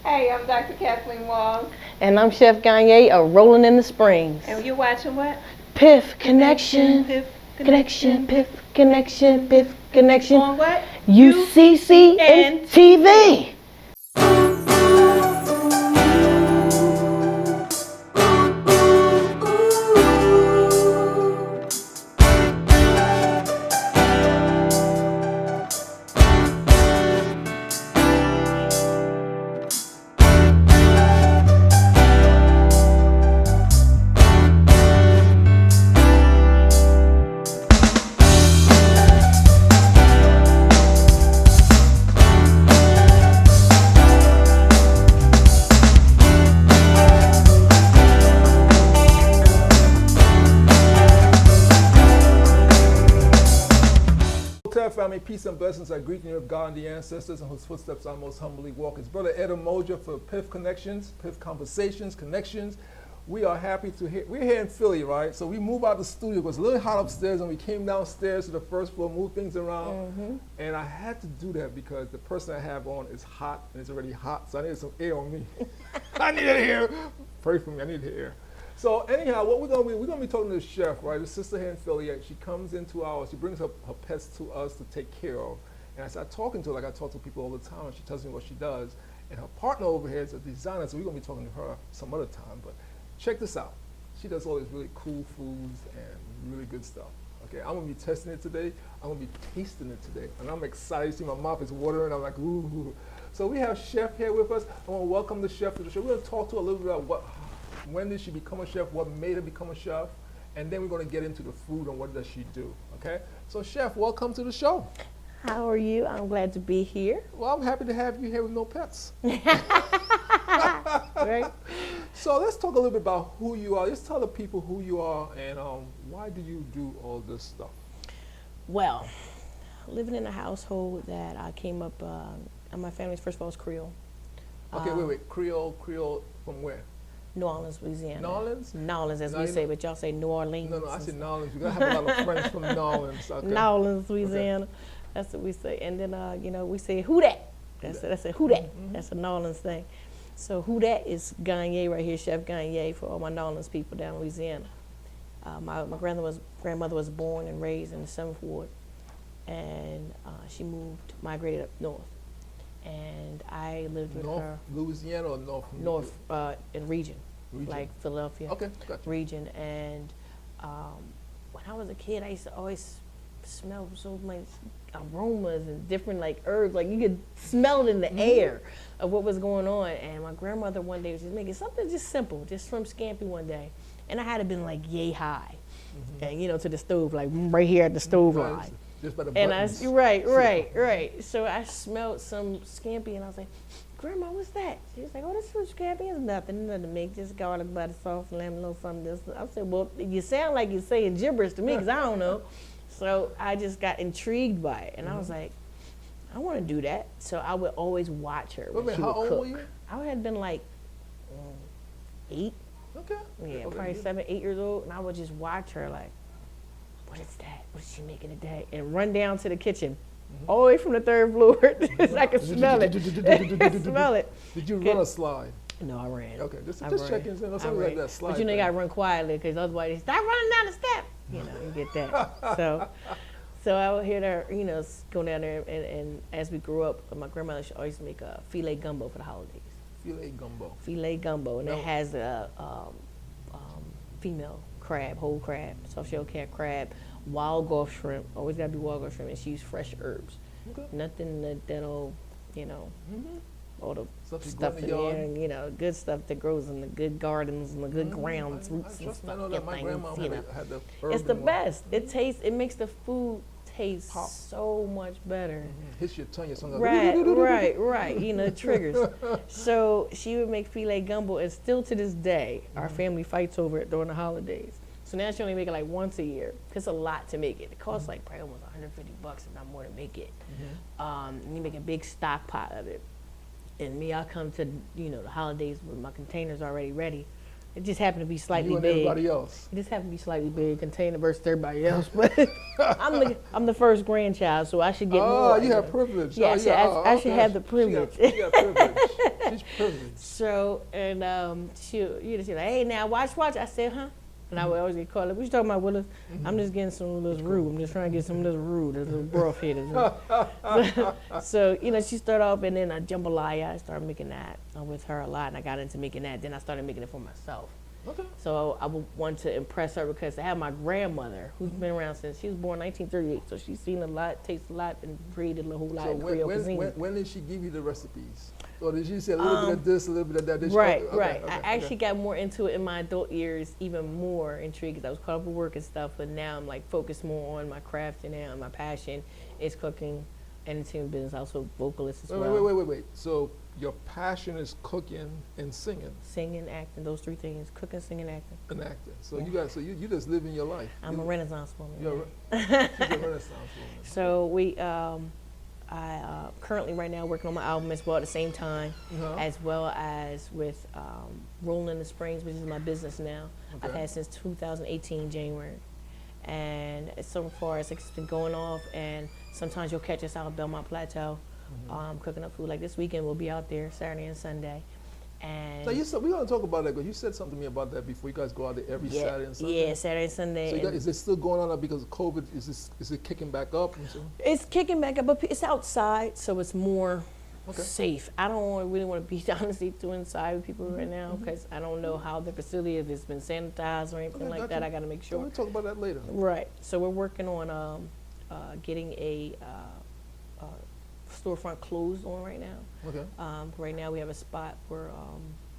Hey, I'm Dr. Kathleen Wong. And I'm Chef Ganier of Rolling in the Springs. And you're watching what? PIFF Connection. PIFF Connection. PIFF Connection. PIFF Connection. On what? UCCN TV. Family, peace and blessings. I greet you with God and the ancestors on whose footsteps I most humbly walk. It's Brother Ed Moja for PIFF Connections, PIFF Conversations, Connections. We are happy to hear, we're here in Philly, right? So we moved out the studio. It was a little hot upstairs and we came downstairs to the first floor, moved things around. And I had to do that because the person I have on is hot and it's already hot. So I needed some air on me. I needed air. Pray for me, I needed air. So anyhow, what we're gonna be talking to the chef, right? The sister here in Philly, she comes into she brings her pets to us to take care of. And I start talking to her like I talk to people all the time, and she tells me what she does. And her partner over here is a designer, so we're gonna be talking to her some other time. But check this out. She does all these really cool foods and really good stuff. Okay, I'm gonna be testing it today. I'm gonna be tasting it today. And I'm excited. See, my mouth is watering. I'm like, ooh. So we have Chef here with us. I wanna welcome the chef to the show. We're gonna talk to her a little bit about when did she become a chef, what made her become a chef, and then we're going to get into the food and what does she do, okay? So Chef, welcome to the show. How are you? I'm glad to be here. Well, I'm happy to have you here with no pets. Right? So let's talk a little bit about who you are. Let's tell the people who you are and why do you do all this stuff? Well, living in a household that I came up, and my family's first of all was Creole. Okay, wait. Creole from where? New Orleans, Louisiana. New Orleans? New Orleans, as we say, but y'all say New Orleans. No, I say New Orleans. We have a lot of friends from New Orleans. Okay. New Orleans, Louisiana. Okay. That's what we say. And then, we say, who that? That's a who that. Mm-hmm. That's a New Orleans thing. So who that is Ganier right here, Chef Ganier, for all my New Orleans people down in Louisiana. My grandmother was born and raised in the 7th Ward. And she migrated up north. And I lived with North her. Louisiana or North? North in region, like Philadelphia. Okay, gotcha. Region. And when I was a kid, I used to always smell so much aromas and different like herbs. Like you could smell it in the air of what was going on. And my grandmother one day was just making something just simple, just from scampi one day. And I had to been like yay high, and to the stove, like right here at the stove line. Just by the buttons. And right. So I smelled some scampi and I was like, Grandma, what's that? She was like, oh, this fruit scampi is nothing to make, just garlic butter sauce, lemon, little something. This. I said, well, you sound like you're saying gibberish to me because I don't know. So I just got intrigued by it and I was like, I want to do that. So I would always watch her when she would cook. How old were you? I had been like 8. Okay. Yeah, probably 7, 8 years old, and I would just watch her like, what is that? What is she making today? And run down to the kitchen, all the way from the 3rd floor, so I could smell it. Smell it. Did you run a slide? No, I ran. Okay, just checking. Something like that slide. But you gotta run quietly because otherwise they start running down the step. You get that. So I would hear her, go down there, and as we grew up, my grandmother should always make a filet gumbo for the holidays. Filet gumbo, and it has a female crab, whole crab, soft-shell crab, wild Gulf shrimp. Always gotta be wild Gulf shrimp, and she used fresh herbs. Okay. Nothing that'll, all the stuff in there, and good stuff that grows in the good gardens and the good grounds, roots and stuff. I know that my grandma had the herb. It's the best. It makes the food taste so much better. Hits your tongue, your tongue. Right. It triggers. So she would make filet gumbo, and still to this day, our family fights over it during the holidays. So now she only make it like once a year. It's a lot to make it. It costs like probably almost $150, if not more, to make it. And you make a big stock pot of it. And me, I'll come to the holidays with my containers already ready. It just happened to be slightly You and big. everybody else. It just happened to be slightly big, contain the versus everybody else. But I'm the first grandchild, so I should get more. Oh, you have privilege. Yeah, I should have the She privilege. got privilege. She's privileged. So, and she's like, hey, now watch. I said, huh? And I would always get called up. What you talking about, Willis? I'm just getting some of this roux. I'm just trying to get some of this roux, this little broth here. So, she started off, and then jambalaya. I started making that with her a lot, and I got into making that. Then I started making it for myself. Okay. So I would want to impress her because I have my grandmother who's been around since she was born in 1938. So she's seen a lot, tasted a lot, and created a whole lot So of Creole cuisine. when did she give you the recipes? Or did she say a little bit of this, a little bit of that? Did she- Right, okay, right. okay, I actually got more into it in my adult years, even more intrigued because I was caught up with work and stuff. But now I'm like focused more on my craft and now my passion is cooking, entertainment business, also vocalist as well. Wait. So your passion is cooking and singing Singing, acting, those three things: cooking, singing, acting. and acting. So Yeah. you just living your life. I'm a Renaissance woman. You're yeah. she's a Renaissance woman. So I currently right now working on my album as well at the same time, Uh-huh. as well as with Rolling in the Springs, which is my business now. I've Okay. had since 2018 January, and so far it's been going off. And sometimes you'll catch us out at Belmont Plateau, cooking up food. Like this weekend we'll be out there Saturday and Sunday. And So we're going to talk about that because you said something to me about that before. You guys go out there every Saturday and Sunday. Yeah, Saturday and Sunday. So is it still going on because of COVID? Is it kicking back up? It's kicking back up, but it's outside, so it's more Okay. safe. I don't really want to be honestly too inside with people right now because I don't know how the facility, if it's been sanitized or anything Okay, like gotcha. that. I got to make So sure. we'll talk about that later. Right. So we're working on getting a storefront closed on right now. Okay. Right now we have a spot we're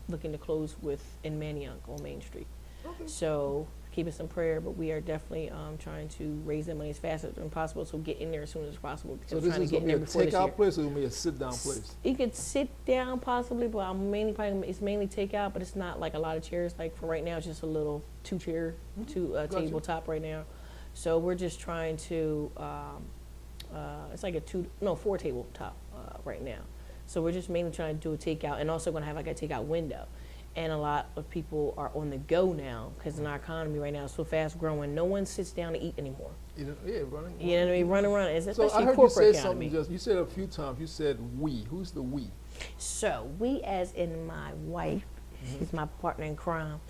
looking to close in Manayunk on Main Street. Okay. So keep us in prayer, but we are definitely trying to raise that money as fast as possible, so get in there as soon as possible. Because So we're this trying is to get going in to be there a before this year. takeout place or going to be a sit-down place? You could sit down possibly, but I'm it's mainly takeout, but it's not like a lot of chairs. Like for right now, it's just a little two-chair, Gotcha. tabletop right now. So we're just trying to, it's like a 4 tabletop right now. So we're just mainly trying to do a takeout, and also going to have like a takeout window. And a lot of people are on the go now because in our economy right now it's so fast growing. No one sits down to eat anymore. Yeah, running. You know what I mean? Running around, So especially I heard you corporate say economy. something you said a few times. You said we. Who's the we? So we, as in my wife, she's my partner in crime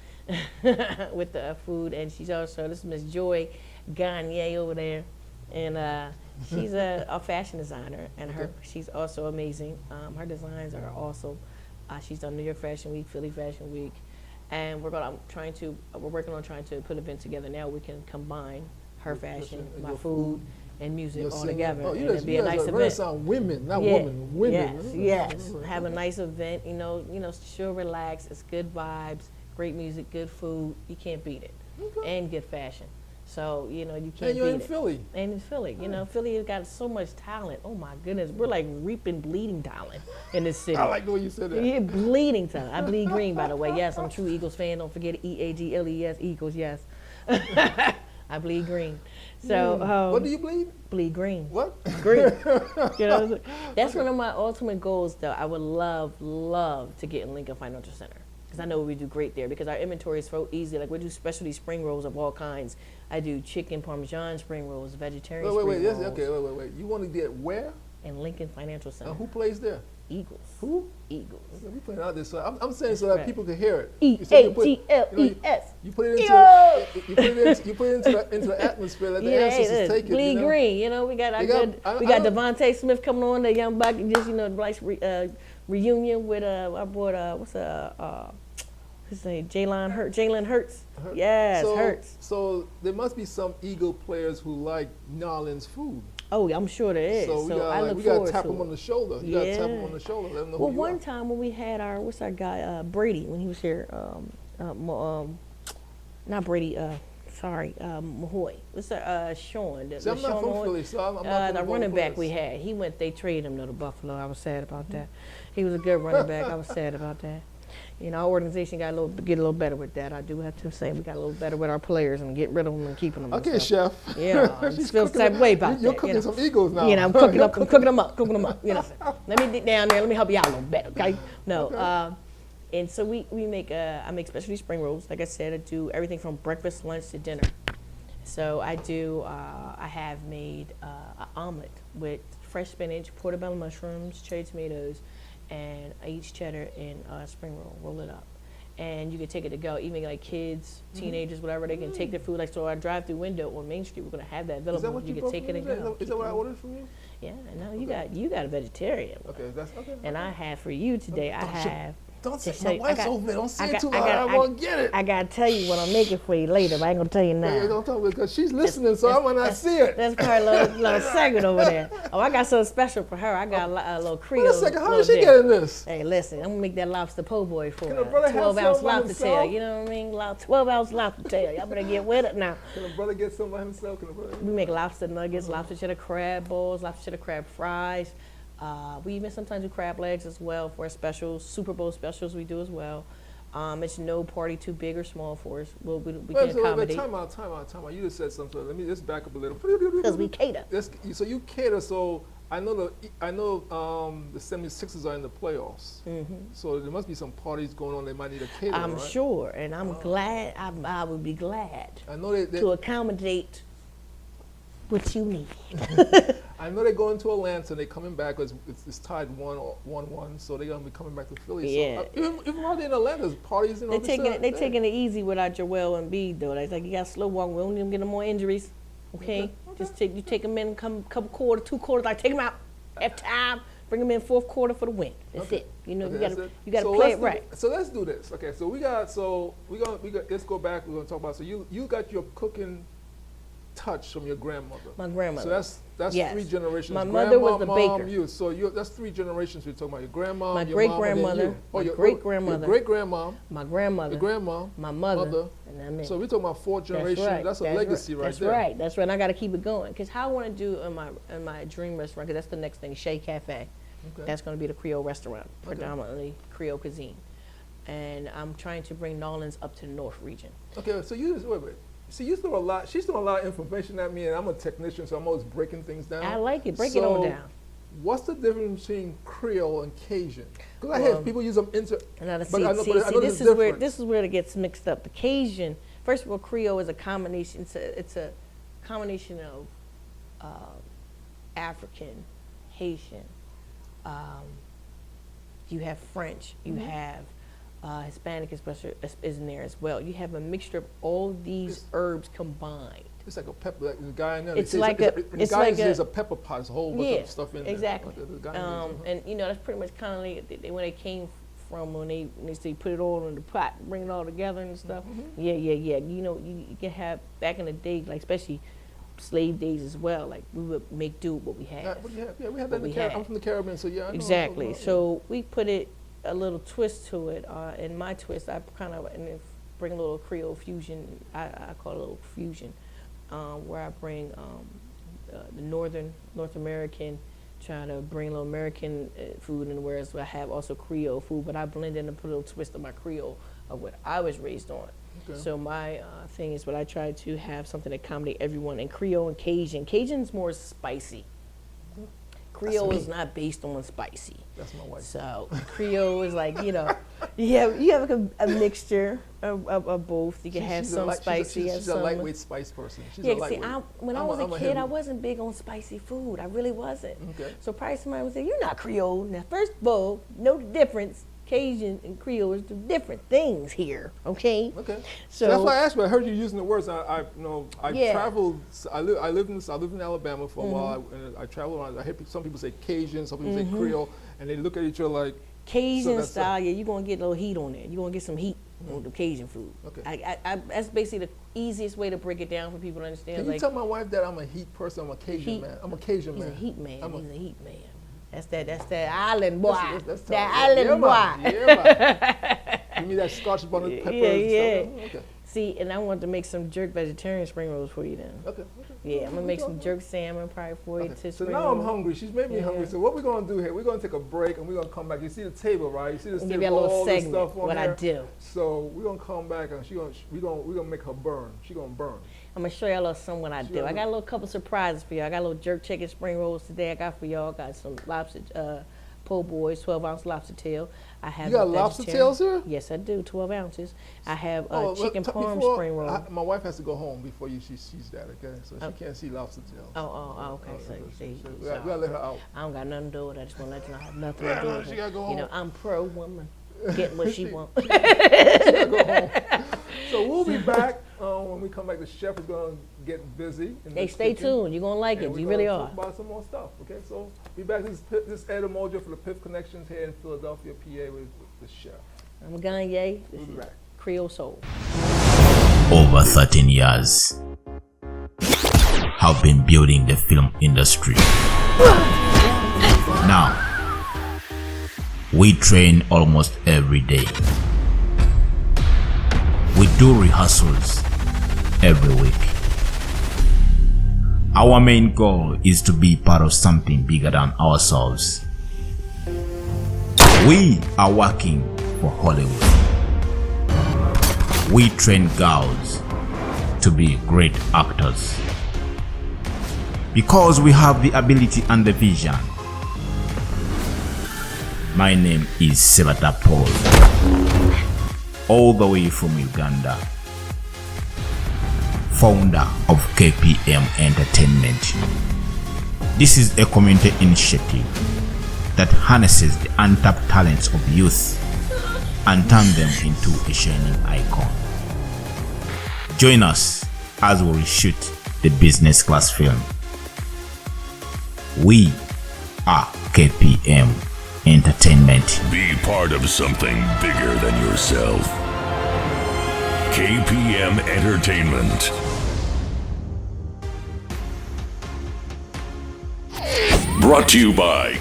with the food, and she's also, this is Miss Joy Ganier over there, and she's a fashion designer, and she's also amazing. Her designs are awesome. She's done New York Fashion Week, Philly Fashion Week, and we're working on trying to put an event together now. We can combine her fashion, and my your food, and music You're all singing. together, Oh, and you it'd be a nice event. Renaissance women, not Yeah, women. Women. Yes. Have a nice event. She'll relax. It's good vibes, great music, good food. You can't beat it, Okay. and good fashion. So you can't And you're beat in it. Philly. And in Philly, Philly has got so much talent. Oh my goodness, we're like reaping bleeding talent in this city. I like the way you said that. Yeah, bleeding talent. I bleed green, by the way. Yes, I'm a true Eagles fan. Don't forget EAGLES, Eagles. Yes, I bleed green. So What do you believe? bleed green. What? Green. That's one of my ultimate goals, though. I would love to get in Lincoln Financial Center because I know we do great there because our inventory is so easy. Like we do specialty spring rolls of all kinds. I do chicken parmesan spring rolls, vegetarian Wait. spring rolls. Okay, wait. You want to get where? In Lincoln Financial Center. Who plays there? Eagles. Who? Eagles. Okay, we playing out this. So I'm saying so that Right. people can hear it. E You said you A put- G L E S. You put it into Yo! you put it into the atmosphere. Let the Yeah, ancestors take it. bleed you know? green. We got our They got- good. I- We I got don't- Devontae Smith coming on, the young buck, and just nice reunion with our boy. His name? Jalen Hurts. Yes, so, Hurts. So there must be some Eagle players who like New Orleans food. Oh, I'm sure there is. So I look we gotta forward tap to them it. on the shoulder. You gotta tap them Yeah. on the shoulder. Let them know Well, who you one are. time when we had what's our guy Brady when he was here, not Brady, Mahoy. What's that? Sean. See, I'm not Sean from Mahoy. Philly, so I'm not The from running back players. we had, they traded him to Buffalo. I was sad about that. He was a good running back. I was sad about that. Our organization get a little better with that. I do have to say we got a little better with our players and getting rid of them and keeping them. Okay, and stuff. chef. Yeah, I She's feel the cooking same way about You're that. cooking some Eagles now. I'm cooking them up. Cooking them up. Let me get down there. Let me help you out a little bit, okay? No, And so we make, I make specialty spring rolls. Like I said, I do everything from breakfast, lunch to dinner. So I have made an omelet with fresh spinach, portobello mushrooms, cherry tomatoes, and aged cheddar and spring roll it up. And you can take it to go, even like kids, teenagers, whatever, they can take their food. Like, so our drive-through window on Main Street, we're going to have that available. Is that what you can brought take from it me? and go. Is that what I ordered from you? Yeah, no, Okay. you got a vegetarian. Okay, that's okay. And I have for you today, I have. Don't say to my show you- wife's over there. Don't say I it got- too I loud. got- I won't get it. I got to tell you what I'm making for you later, but I ain't going to tell you now. Yeah, don't talk because she's listening, so I might not see it. That's probably a little segment over there. Oh, I got something special for her. I got a little Creole. Wait a second, how little is she dish. getting this? Hey, listen, I'm going to make that lobster po' boy for Can her. a brother have 12-ounce some by lobster tail, himself? you know what I mean? 12-ounce lobster tail. Y'all better get with it now. Can a brother get some by himself? Can a brother? We make lobster nuggets, lobster cheddar crab balls, lobster cheddar crab fries. We even sometimes do crab legs as well for our specials. Super Bowl specials we do as well. It's no party too big or small for us. We can accommodate. Time out. You just said something. Let me just back up a little. Because we cater. So you cater. So I know the 76ers are in the playoffs. So there must be some parties going on. They might need a caterer. I'm right? sure, and I'm glad. I would be glad I know they to accommodate what you need. I know they're going to Atlanta and they're coming back because it's tied 1-1, so they're gonna be coming back to Philly. Yeah. So, even while they're in Atlanta, there's parties and all They taking it easy without Joel and Embiid though. Like you got to slow walk. We don't even get no more injuries. Okay, just take them in, couple quarters, 2 quarters. I take them out. Half time. Bring them in 4th quarter for the win. That's it. You know, you got to play it right. So let's do this. Okay, so we got let's go back. We're gonna talk about. So you got your cooking touch from your grandmother. My grandmother. So that's Yes. 3 generations. My mother was the Mom, baker. You. So that's 3 generations. We're talking about your grandma, My your great-grandmother, mom, and then you. my your great-grandmother, your great-grandmom, my grandmother, your grandma, my mother, and then me. So we're talking about 4 generations. That's a legacy right there. That's right. And I got to keep it going because how I want to do in my dream restaurant, because that's the next thing, Chez Cafe. Okay. That's going to be the Creole restaurant, predominantly Creole cuisine, and I'm trying to bring New Orleans up to the North region. Okay, so you just wait. See, you throw a lot. She's throwing a lot of information at me, and I'm a technician, so I'm always breaking things down. I like it. Break it on down. What's the difference between Creole and Cajun? Because I hear people use them This is where it gets mixed up. The Cajun, first of all, Creole is a combination. It's a combination of African, Haitian. You have French. You have Hispanic, especially, is in there as well. You have a mixture of all these herbs combined. It's like a pepper. Like the guy in there. It's there's a pepper pot. There's a whole bunch of stuff in there. Exactly. Okay, and you know that's pretty much kind of like when they came from when they say put it all in the pot, bring it all together and stuff. Yeah. You know, you can have back in the day, like especially slave days as well. Like we would make do with what we had. What do you have? Yeah, we had that in the Caribbean. I'm from the Caribbean, so yeah. I know Exactly. So we put it a little twist to it. In my twist, I kind of bring a little Creole fusion. I call it a little fusion, where I bring the North American, try to bring a little American food in, whereas I have also Creole food, but I blend in and put a little twist of my Creole of what I was raised on. Okay. So my thing is, what I try to have something to accommodate everyone. And Creole and Cajun. Cajun's more spicy. Creole is not based on spicy. That's my wife. So Creole is like, you know, you have a mixture of both. You can have some spicy. She's a lightweight spice person. She's a yeah, lightweight. see, when I was a kid, I wasn't big on spicy food. I really wasn't. Okay. So probably somebody would say, "You're not Creole." Now, first of all, know the difference. Cajun and Creole is 2 different things here. Okay. Okay. So that's why I asked you. I heard you using the words. I Yeah. traveled. I live in Alabama for a while, and I travel around. I hear some people say Cajun, some people say Creole, and they look at each other like Cajun style. Yeah, you're gonna get a little heat on there. You're gonna get some heat on the Cajun food. Okay. That's basically the easiest way to break it down for people to understand. Can you tell my wife that I'm a heat person? I'm a Cajun man. I'm a Cajun He's man. a heat man. I'm a- He's a heat man. That's that island boy. That's that tough. island boy. Yeah, give me that Scotch bonnet pepper Yeah. and stuff. Okay. See, and I want to make some jerk vegetarian spring rolls for you then. Okay. Yeah, I'm gonna make some jerk salmon probably for you. Okay. To So spring now I'm roll. hungry. She's made me hungry. So what we're gonna do here? We're gonna take a break and we're gonna come back. You see the table, right? You see this Give table, you a little all this segment. stuff on What here. I do. So we're gonna come back and we're gonna make her burn. She's gonna burn. I'm gonna show y'all a little something what I do. I got a little couple surprises for y'all. I got a little jerk chicken spring rolls today. I got for y'all. Got some lobster po' boys, 12-ounce lobster tail. I have You got a lobster vegetarian- tails here? Yes, I do. 12 ounces. I have a Oh, chicken well, parm before- spring roll. my wife has to go home before she sees that, okay? So she can't see lobster tails. Okay. So you see, We gotta let her out. I don't got nothing to do with it. I just want to let you know I have nothing to do with She it. gotta go You know, home. I'm pro woman, getting what she wants. She gotta go home. So we'll be back when we come back. The chef is gonna get busy. in Hey, the stay kitchen, tuned. You're gonna like and it. we're You really gonna are. talk about some more stuff. Okay, so be back. This is Ed Mojo for the PIFF Connections here in Philadelphia, PA, with the chef. I'm Ganier. This We'll be is back. Creole Soul. Over 13 years, have been building the film industry. Now, we train almost every day. We do rehearsals every week. Our main goal is to be part of something bigger than ourselves. We are working for Hollywood. We train girls to be great actors because we have the ability and the vision. My name is Sebata Paul, all the way from Uganda, founder of KPM Entertainment. This is a community initiative that harnesses the untapped talents of youth and turn them into a shining icon. Join us as we shoot the business class film. We are KPM Entertainment. Be part of something bigger than yourself. KPM Entertainment. Brought to you by